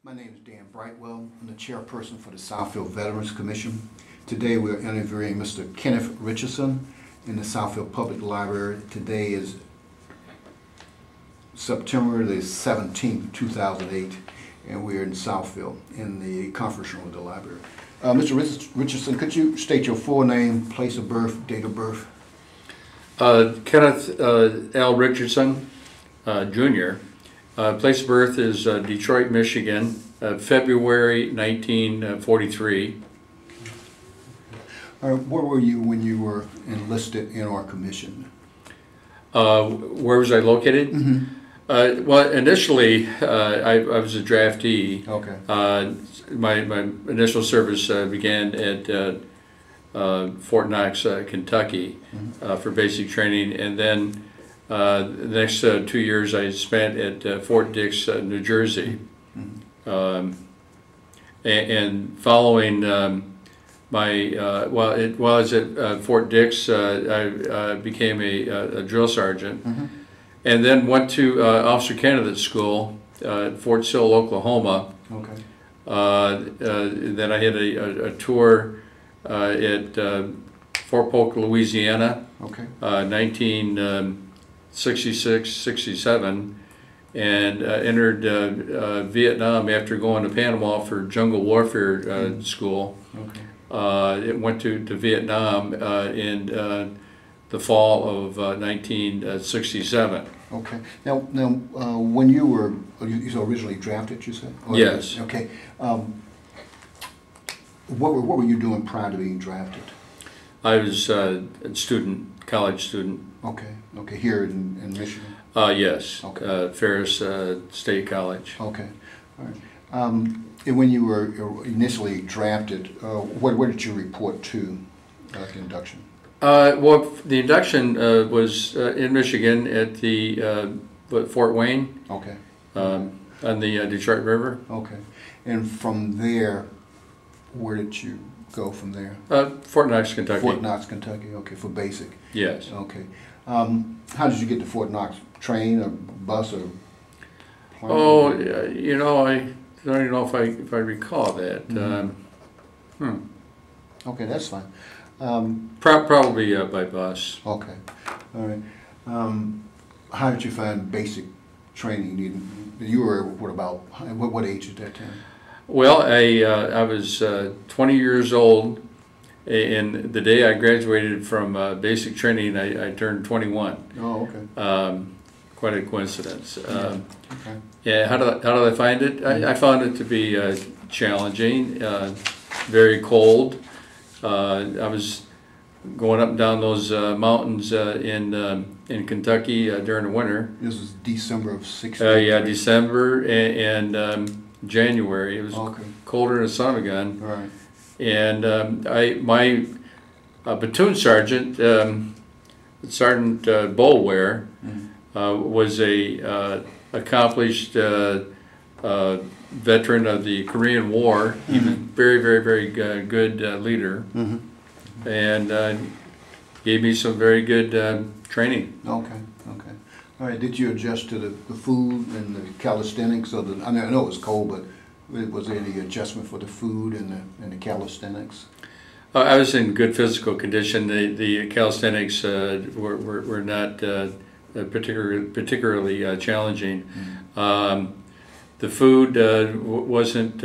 My name is Dan Brightwell. I'm the chairperson for the Southfield Veterans Commission. Today we're interviewing Mr. Kenneth Richardson in the Southfield Public Library. Today is September the 17th, 2008, and we're in Southfield in the conference room of the library. Mr. Richardson, could you state your full name, place of birth, date of birth? Kenneth L. Richardson, Jr. Place of birth is Detroit, Michigan, February 1943. Where were you when you were enlisted in our commission? Where was I located? Mm-hmm. Well, initially, I was a draftee. Okay. My initial service began at Fort Knox, Kentucky, Mm-hmm. for basic training, and then the next 2 years I spent at Fort Dix, New Jersey. Mm-hmm. And following while I was at Fort Dix, I became a drill sergeant, Mm-hmm. and then went to Officer Candidate School at Fort Sill, Oklahoma. Okay. Then I had a tour at Fort Polk, Louisiana, Okay. 1966-67, and entered Vietnam after going to Panama for jungle warfare school. Okay. It went to Vietnam in the fall of 1967. Okay. Now, when you were originally drafted, you said? Or, Yes. Okay. What were you doing prior to being drafted? I was a student, college student. Okay. Okay. Here in Michigan. Yes. Okay. Ferris State College. Okay. All right. And when you were initially drafted, where did you report to at the induction? Well, the induction was in Michigan at the Fort Wayne. Okay. On the Detroit River. Okay. And from there, where did you go from there? Fort Knox, Kentucky. Fort Knox, Kentucky. Okay, for basic. Yes. Okay. How did you get to Fort Knox? Train or bus or plane? Oh, you know, I don't even know if I recall that. Mm-hmm. Okay, that's fine. Probably by bus. Okay. All right. How did you find basic training? You were what age at that time? Well, I was 20 years old, and the day I graduated from basic training, I turned 21. Oh, okay. Quite a coincidence. Okay. Yeah. How did I find it? I found it to be challenging, very cold. I was going up and down those mountains in Kentucky during the winter. This was December of '63. Yeah, December and January. It was okay. colder than a son of a gun. All right. And my platoon sergeant, Sergeant Boulware, was a accomplished veteran of the Korean War. He was very, very, very good leader, and gave me some very good training. Okay. Okay. All right. Did you adjust to the food and the calisthenics? I know it was cold, but was there any adjustment for the food and the calisthenics? I was in good physical condition. The calisthenics were not particularly challenging. The food wasn't